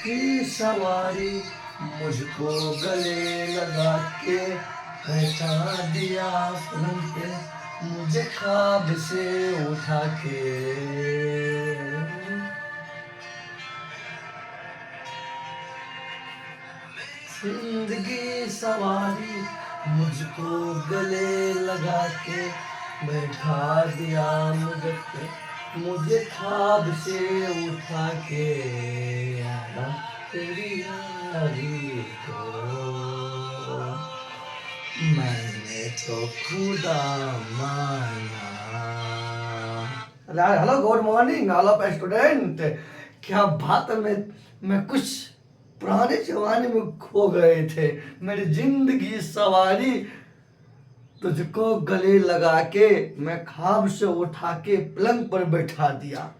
की सवारी मुझको गले लगा के बैठा दिया पलंग पे, मुझे ख्वाब से उठा के। जिंदगी सवारी मुझको गले लगा के बैठा दिया मुझ पे, मुझे ख्वाब से उठा के। आना तेरी यारी को मैंने तो खुदा माना। Hello, good morning all of student. क्या बात है, मैं कुछ पुराने जमाने में खो गए थे। मेरी जिंदगी सवारी तुझको गले लगा के, मैं ख्वाब से उठा के पलंग पर बैठा दिया।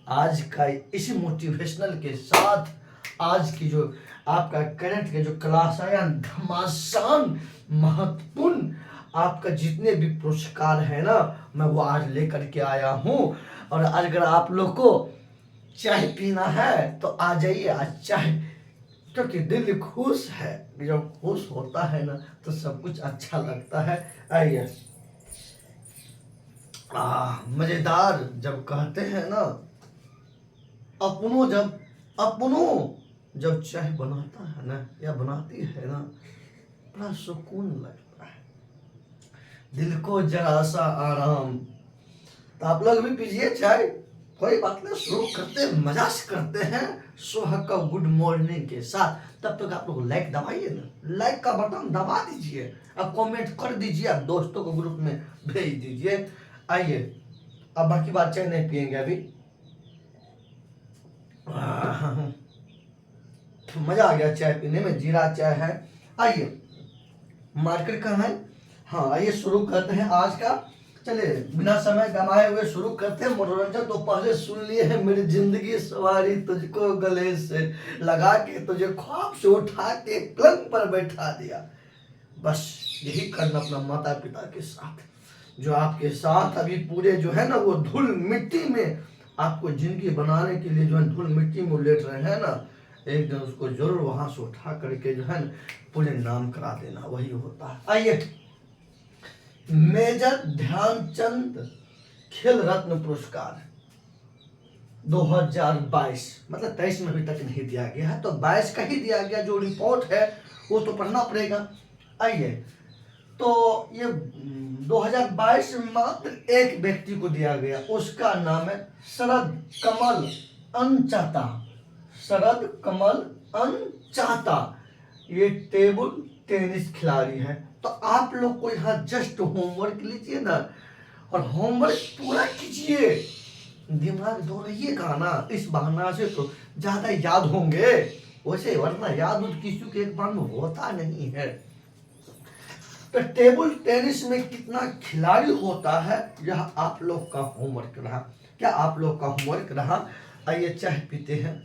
आज का इस मोटिवेशनल के साथ आज की जो आपका करंट के जो क्लास आया, घमासान महत्वपूर्ण आपका जितने भी पुरस्कार है ना, मैं वो आज लेकर के आया हूँ। और अगर आप लोग को चाय पीना है तो आ जाइए आज चाय, क्योंकि दिल खुश है। जब खुश होता है ना तो सब कुछ अच्छा लगता है। आइए, मजेदार जब कहते हैं ना, अपनों जब चाय बनाता है ना या बनाती है ना, बड़ा सुकून लगता है, दिल को जरा सा आराम। तो आप लोग भी पीजिए चाय, कोई बात नहीं। शुरू करते मजाक करते हैं सुबह का गुड मॉर्निंग के साथ। तब तक आप लोग लाइक दबाइए ना, लाइक का बटन दबा दीजिए, अब कमेंट कर दीजिए, आप दोस्तों को ग्रुप में भेज दीजिए। आइए, अब बाकी बात चाय नहीं पियेंगे अभी। मजा आ गया चाय पीने में, जीरा चाय है। आइए, मार्केट का है। हाँ, आइए शुरू करते हैं आज का। चलिए बिना समय गंवाए हुए शुरू करते हैं मनोरंजन। तो पहले सुन लिए है, मेरी जिंदगी सवारी तुझको गले से लगा के, तुझे ख्वाब से उठा के पलंग पर बैठा दिया। बस यही करना अपना माता पिता के साथ, जो आपके साथ अभी पूरे जो है ना वो धूल मिट्टी में आपको जिंदगी बनाने के लिए जो है धूल मिट्टी में लेट रहे हैं ना, एक दिन उसको जरूर वहां से उठा करके जो है ना पूरे नाम करा देना, वही होता है। आइए, मेजर ध्यानचंद खेल रत्न पुरस्कार 2022, मतलब 23 में अभी तक नहीं दिया गया है, तो 22 का ही दिया गया। जो रिपोर्ट है वो तो पढ़ना पड़ेगा। आइए, तो ये 2022 में मात्र एक व्यक्ति को दिया गया, उसका नाम है शरद कमल अनचाता। शरद कमल अनचाता, ये टेबल टेनिस खिलाड़ी है। तो आप लोग को यहाँ जस्ट होमवर्क लीजिए ना, और होमवर्क पूरा कीजिए, दिमाग दो रहिएगा ना, इस बहाना से तो ज्यादा याद होंगे। वैसे वरना याद किसी के एक बार में होता नहीं है। तो टेबल टेनिस में कितना खिलाड़ी होता है, यह आप लोग का होमवर्क रहा। क्या आप लोग का होमवर्क रहा? आइए चाय पीते हैं।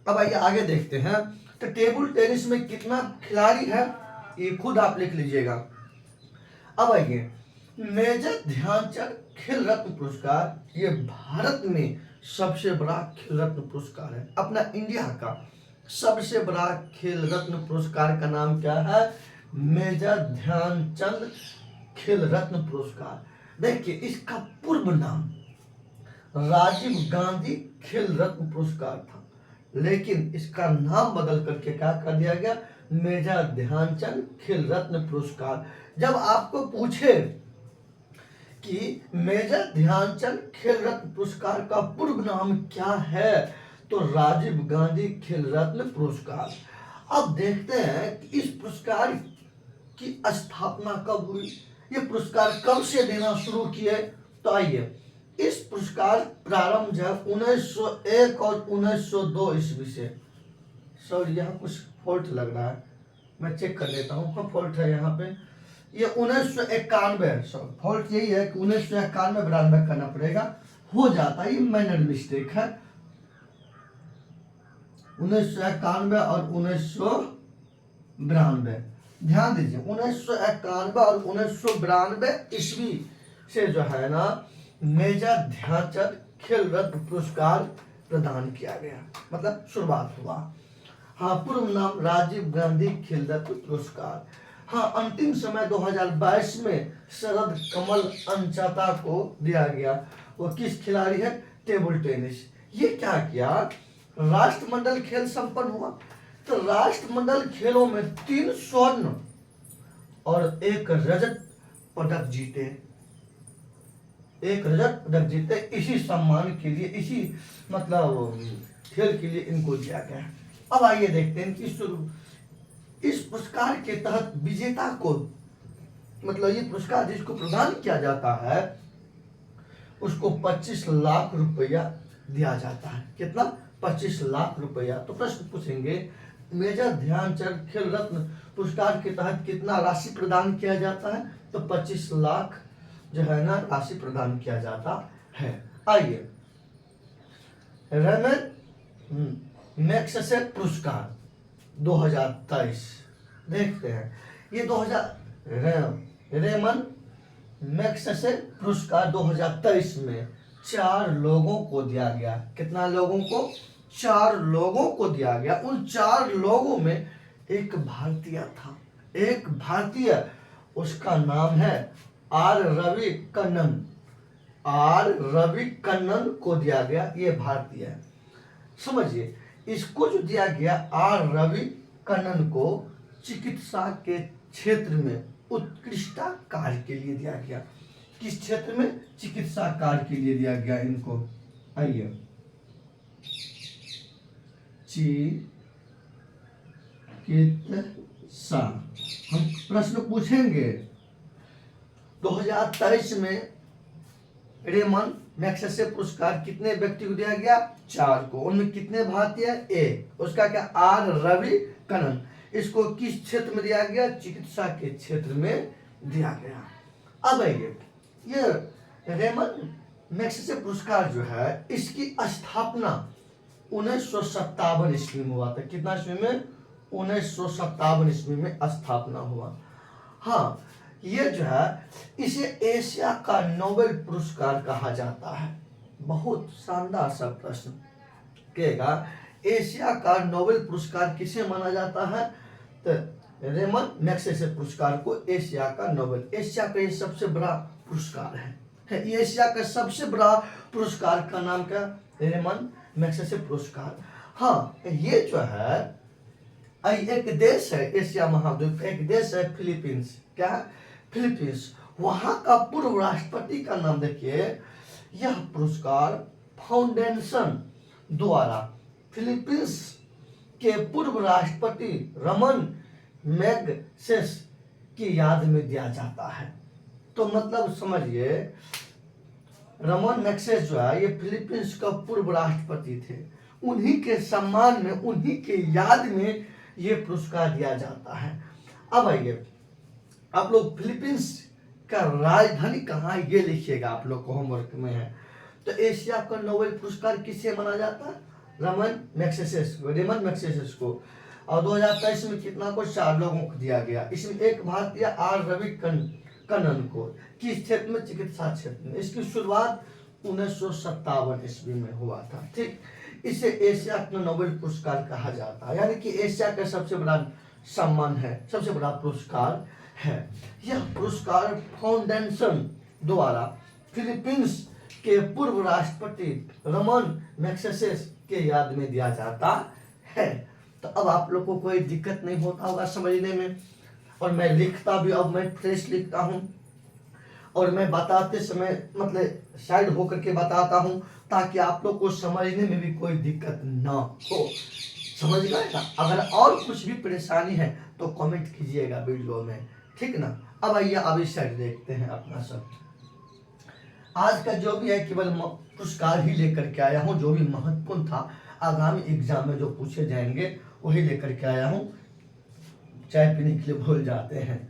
अब आइए आगे देखते हैं। तो टेबल टेनिस में कितना खिलाड़ी है ये खुद आप लिख लीजिएगा। अब आइए, मेजर ध्यानचंद खेल रत्न पुरस्कार, ये भारत में सबसे बड़ा खेल रत्न पुरस्कार है। अपना इंडिया का सबसे बड़ा खेल रत्न पुरस्कार का नाम क्या है? मेजर ध्यानचंद खेल रत्न पुरस्कार। देखिए, इसका पूर्व नाम राजीव गांधी खेल रत्न पुरस्कार था, लेकिन इसका नाम बदल करके क्या कर दिया गया? मेजर ध्यानचंद खेल रत्न पुरस्कार। जब आपको पूछे कि मेजर ध्यानचंद खेल रत्न पुरस्कार का पूर्व नाम क्या है, तो राजीव गांधी खेल रत्न पुरस्कार। अब देखते हैं कि इस पुरस्कार की स्थापना कब हुई, ये पुरस्कार कब से देना शुरू किए। तो आइए, इस पुरस्कार प्रारंभ है 1901 और 1902 ईस्वी से। सर यहाँ कुछ फॉल्ट लग रहा है, मैं चेक कर लेता हूँ कब फॉल्ट है यहाँ पे। ये 1991 है सर, फॉल्ट यही है कि 1991-92 करना पड़ेगा, हो जाता है, ये माइनर मिस्टेक है। 1991 और 1992, ध्यान दीजिए, 1991 और 1992 ईस्वी से जो है ना मेजर ध्यानचंद खेल रत्न पुरस्कार प्रदान किया गया, मतलब शुरुआत हुआ। हाँ, पूर्व नाम राजीव गांधी खेल रत्न पुरस्कार। हाँ, अंतिम समय 2022 में शरद कमल अंचाता को दिया गया। वो किस खिलाड़ी है? Table tennis. ये क्या किया? राष्ट्रमंडल खेल संपन्न हुआ, तो राष्ट्रमंडल खेलों में 3 स्वर्ण और 1 रजत पदक जीते। 1 रजत पदक जीते। इसी सम्मान के लिए, इसी मतलब खेल के लिए इनको दिया गया। अब आइए देखते हैं कि इस पुरस्कार के तहत विजेता को, मतलब ये पुरस्कार जिसको प्रदान किया जाता है उसको 25 लाख रुपया दिया जाता है। कितना? 25 लाख रुपया। तो प्रश्न पूछेंगे, मेजर ध्यानचंद खेल रत्न पुरस्कार के तहत कितना राशि प्रदान किया जाता है? तो 25 लाख जो है ना राशि प्रदान किया जाता है। आइए, रमन मैग्सेसे पुरस्कार 2023 देखते हैं। ये 2000 रेमन मैग्सेसे पुरस्कार 2023 में 4 लोगों को दिया गया। कितना लोगों को? 4 लोगों को दिया गया। उन 4 लोगों में एक भारतीय था, एक भारतीय, उसका नाम है आर रवि कन्नन। आर रवि कन्नन को दिया गया, ये भारतीय है। समझिए, इसको जो दिया गया आर रवि कन्नन को चिकित्सा के क्षेत्र में उत्कृष्टता कार्य के लिए दिया गया। किस क्षेत्र में? चिकित्सा कार्य के लिए दिया गया इनको। आइए, चिकित्सा हम प्रश्न पूछेंगे। 2023 में रेमन मैग्सेसे पुरस्कार कितने व्यक्ति को दिया गया? 4 को। उनमें कितने भारतीय? 1। उसका क्या? आर रवि कन्नन। इसको किस क्षेत्र में दिया गया? चिकित्सा के क्षेत्र में दिया गया। अब आइए, ये रेमन मैग्सेसे पुरस्कार जो है इसकी स्थापना 1957 ईस्वी में हुआ था। कितना ईस्वी में? 1957 ईस्वी में स्थापना हुआ। हाँ, ये जो है इसे एशिया का नोबेल पुरस्कार कहा जाता है। बहुत शानदार सा प्रश्न कहेगा, एशिया का नोबेल पुरस्कार किसे माना जाता है? तो रेमन मैग्सेसे पुरस्कार को एशिया का नोबेल, एशिया का ये सबसे बड़ा पुरस्कार है। ये एशिया का सबसे बड़ा पुरस्कार का नाम क्या? रेमन मैग्सेसे पुरस्कार। हाँ, ये जो है एक देश है एशिया महाद्वीप का, एक देश है फिलीपींस। क्या है? फिलीपींस। वहां का पूर्व राष्ट्रपति का नाम देखिए। यह पुरस्कार फाउंडेशन द्वारा फिलीपींस के पूर्व राष्ट्रपति रमन मैग्सेसे की याद में दिया जाता है। तो मतलब समझिए, रमन मैग्सेसे जो है ये फिलीपींस का पूर्व राष्ट्रपति थे। उन्हीं के सम्मान में, उन्हीं के याद में ये पुरस्कार दिया जाता है। अब आइए, आप लोग फिलीपींस का राजधानी कहाँ है ये लिखिएगा, आप लोग को होमवर्क में है। तो एशिया का नोबेल पुरस्कार किसे माना जाता है? रेमन मैग्सेसे को। और 2023 में कितना को? 4 लोगों को दिया गया। इसमें एक भारतीय आर रवि कन्नन को। किस क्षेत्र में? चिकित्सा क्षेत्र में। इसकी शुरुआत 1957 ईस्वी में हुआ था। ठीक, इसे एशिया का नोबेल पुरस्कार कहा जाता है, यानी कि एशिया का सबसे बड़ा सम्मान है, सबसे बड़ा पुरस्कार है। यह पुरस्कार फाउंडेशन द्वारा फिलीपींस के पूर्व राष्ट्रपति रमन मैग्सेसे के याद में दिया जाता है। तो अब आप लोग को कोई दिक्कत नहीं होता होगा समझने में। और मैं लिखता भी, अब मैं फ्रेश लिखता हूँ और मैं बताते समय मतलब साइड होकर के बताता हूँ, ताकि आप लोग को समझने में भी कोई दिक्कत ना हो। समझ गए ना? अगर और कुछ भी परेशानी है तो कमेंट कीजिएगा वीडियो में, ठीक ना? अब आइए, अब इस साइड देखते हैं अपना सब। आज का जो भी है केवल पुरस्कार ही लेकर के आया हूँ, जो भी महत्वपूर्ण था आगामी एग्जाम में जो पूछे जाएंगे वही लेकर के आया हूँ। चाय पीने के लिए भूल जाते हैं।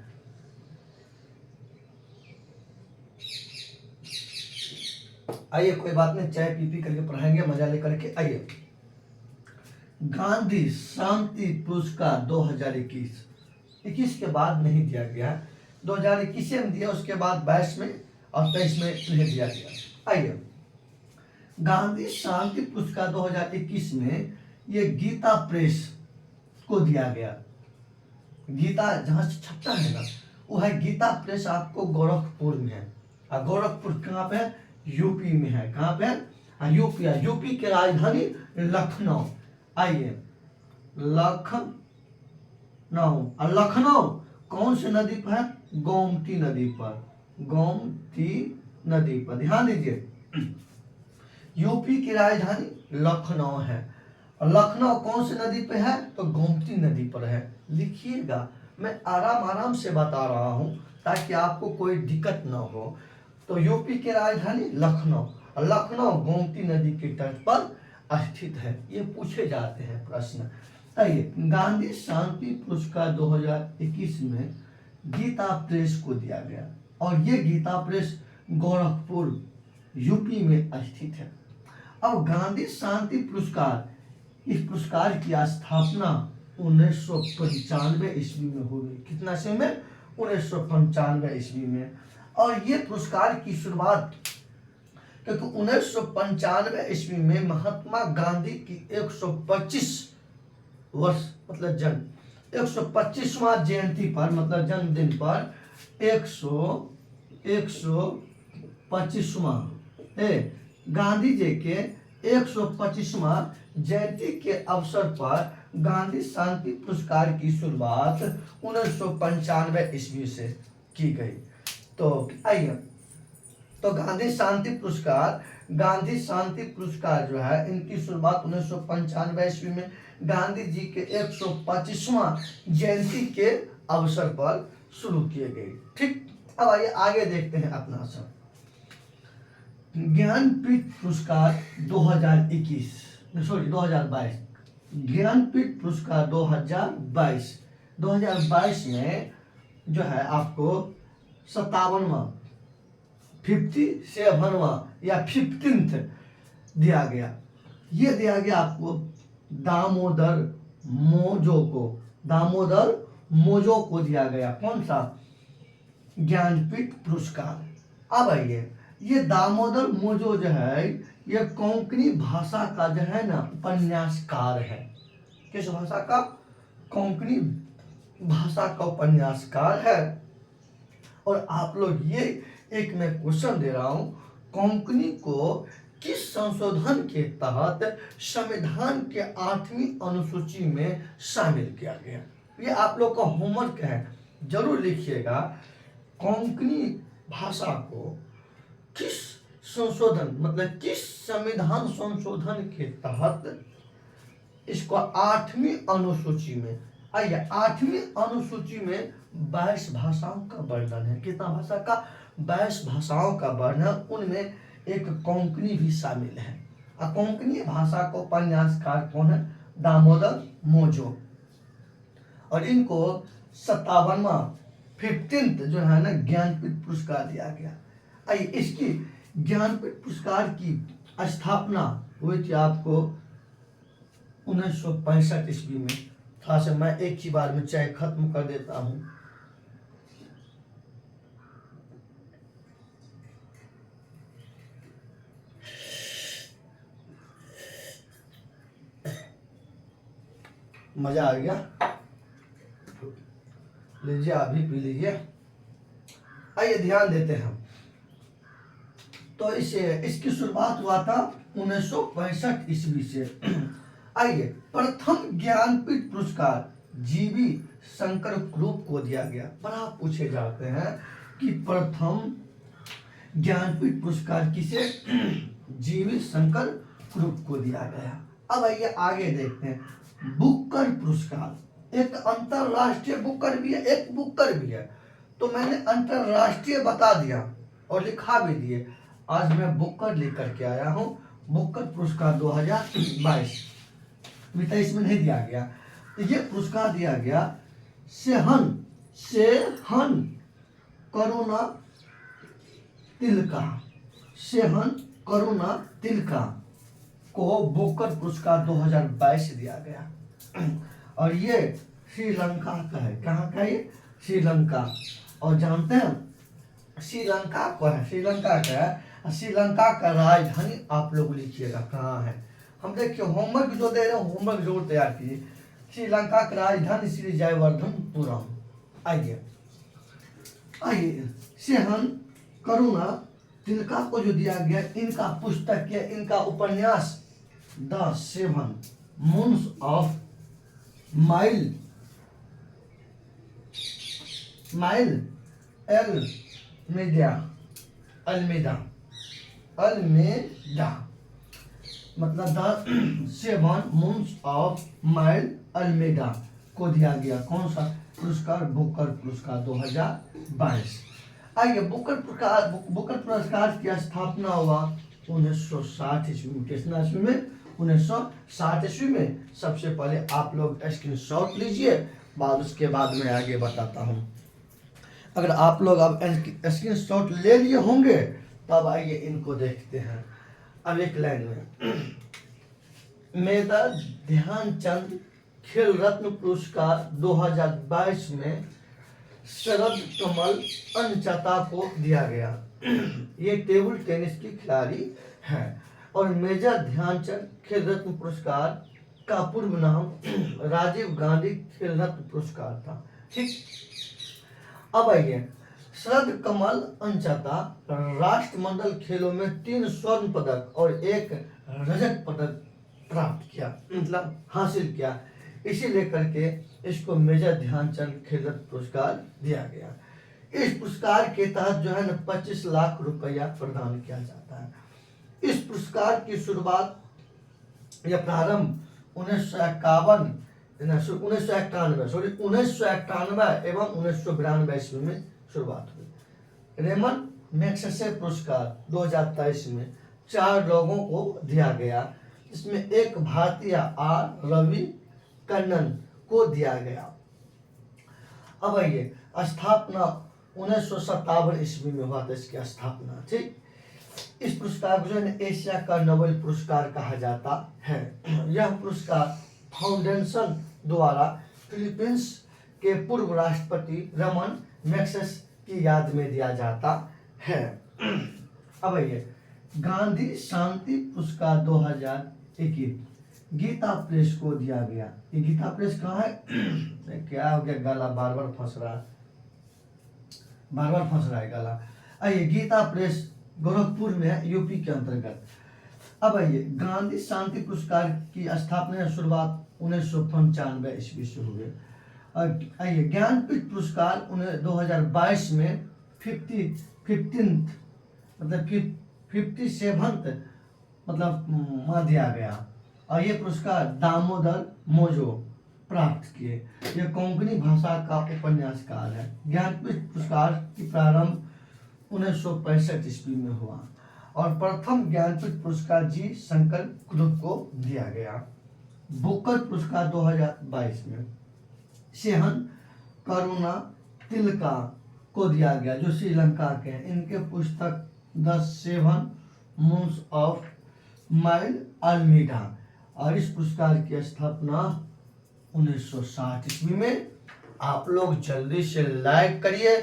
आइए, कोई बात नहीं, चाय पी करके पढ़ाएंगे, मजा लेकर के। आइए, गांधी शांति पुरस्कार 2021 के बाद नहीं दिया गया। 2021 में दिया, उसके बाद 22 में और 23 में नहीं दिया गया। आइए, गांधी शांति पुरस्कार 2021 में ये गीता प्रेस को दिया गया। गीता जहाँ से छपता है ना, वो है गीता प्रेस, आपको गोरखपुर में है। और गोरखपुर कहाँ पे है? यूपी में है। कहाँ पे है? यूपी है। यूपी की राजधानी लखनऊ। आइए, लखनऊ। और लखनऊ कौन से नदी पर है? गोमती नदी पर। गोमती नदी पर, ध्यान दीजिए। यूपी की राजधानी लखनऊ है, और लखनऊ कौन सी नदी पे है? तो गोमती नदी पर है। लिखिएगा, मैं आराम आराम से बता रहा हूं ताकि आपको कोई दिक्कत ना हो। तो यूपी की राजधानी लखनऊ, और लखनऊ गोमती नदी के तट पर स्थित है। ये पूछे जाते हैं प्रश्न। आइए, गांधी शांति पुरस्कार 2021 में गीता प्रेस को दिया गया, और ये गीता प्रेस गोरखपुर यूपी में स्थित है। अब गांधी शांति पुरस्कार, इस पुरस्कार की स्थापना 1995 ईस्वी में हुई। कितना ईस्वी में? 1995 ईस्वी में। और ये पुरस्कार की शुरुआत, क्योंकि 1995 ईस्वी में महात्मा गांधी की 125 वर्ष मतलब जन्म 125वां जयंती पर, मतलब जन्मदिन पर 125वां गांधी जी के 125वां जयंती के अवसर पर गांधी शांति पुरस्कार की शुरुआत 1995 ईस्वी से की गई। तो आइए, तो गांधी शांति पुरस्कार जो है, इनकी शुरुआत 1995 ईस्वी में गांधी जी के 125वां जयंती के अवसर पर शुरू किए गए। ठीक, अब आइए आगे देखते हैं अपना सब। ज्ञानपीठ पुरस्कार 2022 ज्ञानपीठ पुरस्कार 2022 में जो है आपको 57वां 57वां या 15th दिया गया। ये दिया गया आपको दामोदर मोजो को दिया गया। कौन सा? ज्ञानपीठ पुरस्कार। अब आइए, ये दामोदर मोजो जो है, ये कोंकणी भाषा का जो है ना उपन्यासकार है। किस भाषा का? कोंकणी भाषा का उपन्यासकार है। और आप लोग ये एक मैं क्वेश्चन दे रहा हूं, कोंकणी को किस संशोधन के तहत संविधान के 8वीं अनुसूची में शामिल किया गया? ये आप लोग का होमवर्क है, जरूर लिखिएगा। कोंकणी भाषा को किस संशोधन, मतलब किस संविधान संशोधन के तहत इसको 8वीं अनुसूची में, आइए 8वीं अनुसूची में 22 भाषाओं का वर्णन है। कितना भाषा का? 22 भाषाओं का वर्णन, उनमें एक कोंकणी भी शामिल है। और कोंकणी भाषा को उपन्यासकार कौन है? दामोदर मोजो। और इनको 57वां 15th जो है ना ज्ञानपीठ पुरस्कार दिया गया। आइए, इसकी ज्ञानपीठ पुरस्कार की स्थापना हुई थी आपको 1965 ईस्वी में। थोड़ा सा मैं एक ही बार में चाय खत्म कर देता हूं। मजा आ गया? लीजिए, आप भी पी लीजिए। आइए ध्यान देते हैं। तो इसकी शुरुआत हुआ था 1965 ईस्वी से। आइए, प्रथम ज्ञानपीठ पुरस्कार जीवी शंकर क्रूप को दिया गया। बड़ा पूछे जाते हैं कि प्रथम ज्ञानपीठ पुरस्कार किसे? जीवी शंकर क्रूप को दिया गया। अब आइए आगे देखते हैं। बुकर पुरस्कार, एक अंतरराष्ट्रीय बुकर भी है, एक बुकर भी है। तो मैंने अंतरराष्ट्रीय बता दिया और लिखा भी दिए। आज मैं बुकर लेकर के आया हूं। बुकर पुरस्कार 2022 23 में नहीं दिया गया। तो ये पुरस्कार दिया गया सेहन करुणा तिलका को बुकर पुरस्कार 2022 दिया गया। और ये श्रीलंका का है। कहाँ का? ये श्रीलंका। और जानते हैं श्रीलंका को है, श्रीलंका का है श्रीलंका का राजधानी आप लोग लिखिएगा कहाँ है। हम देखिए होमवर्क जो दे रहे हैं, होमवर्क जरूर तैयार कीजिए। श्रीलंका का राजधानी श्री जयवर्धनपुरम। आइए सेहन करुणा तिलका को जो दिया गया, इनका पुस्तक है, इनका उपन्यास the seven moons of Maali Almeida मतलब the seven moons of Maali Almeida को दिया गया कौन सा पुरस्कार? बुकर पुरस्कार 2022। आइए बुकर पुरस्कार की स्थापना हुआ 1960 ईस्वी में। कितना ईस्वी में? 1960 ईस्वी में। सबसे पहले आप लोग स्क्रीनशॉट लीजिए, बाद उसके बाद मैं आगे बताता हूँ। अगर आप लोग अब स्क्रीनशॉट ले लिए होंगे तब आइए इनको देखते हैं। अब एक लाइन में मेजर ध्यानचंद खेल रत्न पुरस्कार 2022 में शरद कमल अंचता को दिया गया। ये टेबल टेनिस की खिलाड़ी है और मेजर ध्यानचंद खेल रत्न पुरस्कार का पूर्व नाम राजीव गांधी खेल रत्न पुरस्कार था। ठीक, अब आइए शरद कमल अंचता राष्ट्रमंडल खेलों में 3 स्वर्ण पदक और 1 रजत पदक प्राप्त किया, मतलब हासिल किया। इसी लेकर के इसको मेजर ध्यानचंद खेल रत्न पुरस्कार दिया गया। इस पुरस्कार के तहत जो है ना 25 लाख रुपया प्रदान किया जाता है। इस पुरस्कार की शुरुआत या प्रारंभ 1991 एवं 1992 ईस्वी में शुरुआत हुई। रेमन मैग्सेसे पुरस्कार 2023 में 4 लोगों को दिया गया, इसमें एक भारतीय आर रवि कन्नन को दिया गया। अब आइए स्थापना 1957 ईस्वी में हुआ था इसकी स्थापना। ठीक, इस पुरस्कार को जो है एशिया का नोबेल पुरस्कार कहा जाता है। यह पुरस्कार फाउंडेशन द्वारा फिलीपींस के पूर्व राष्ट्रपति रमन मैग्सेसे की याद में दिया जाता है। अब आइए गांधी शांति पुरस्कार 2021 गीता प्रेस को दिया गया। ये गीता प्रेस कहाँ है? क्या हो गया, गला बार बार फंस रहा है गला। आइए गीता प्रेस गोरखपुर में है, यूपी के अंतर्गत। अब आइए गांधी शांति पुरस्कार की स्थापना शुरुआत 1995 ईस्वी से हुए। आइए ज्ञानपीठ पुरस्कार 2022 में 57th मतलब दिया गया और ये पुरस्कार दामोदर मोजो प्राप्त किए। यह कोंकणी भाषा का उपन्यासकार है। ज्ञानपीठ पुरस्कार की प्रारंभ 1965 ईस्वी में हुआ और प्रथम ज्ञानपीठ पुरस्कार जी शंकर कुलुप को दिया गया। बुकर पुरस्कार 2022 में सेहन करुणा तिलका को दिया गया जो श्रीलंका के हैं। इनके पुस्तक the seven moons of Maali Almeida और इस पुरस्कार की स्थापना 1960 ईस्वी में। आप लोग जल्दी से लाइक करिए,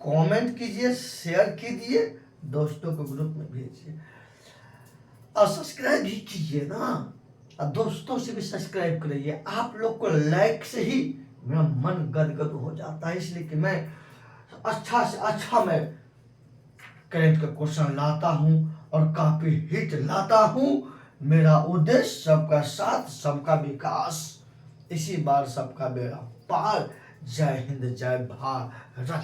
कमेंट कीजिए, शेयर कीजिए, दोस्तों को ग्रुप में भेजिए और सब्सक्राइब भी कीजिए ना, और दोस्तों से भी सब्सक्राइब करिए। आप लोग को लाइक से ही मेरा मन गदगद हो जाता है, इसलिए कि मैं अच्छा से अच्छा मैं करंट का क्वेश्चन लाता हूँ और काफी हिट लाता हूँ। मेरा उद्देश्य सबका साथ सबका विकास, इसी बार सबका बेड़ा पार। जय हिंद, जय भारत।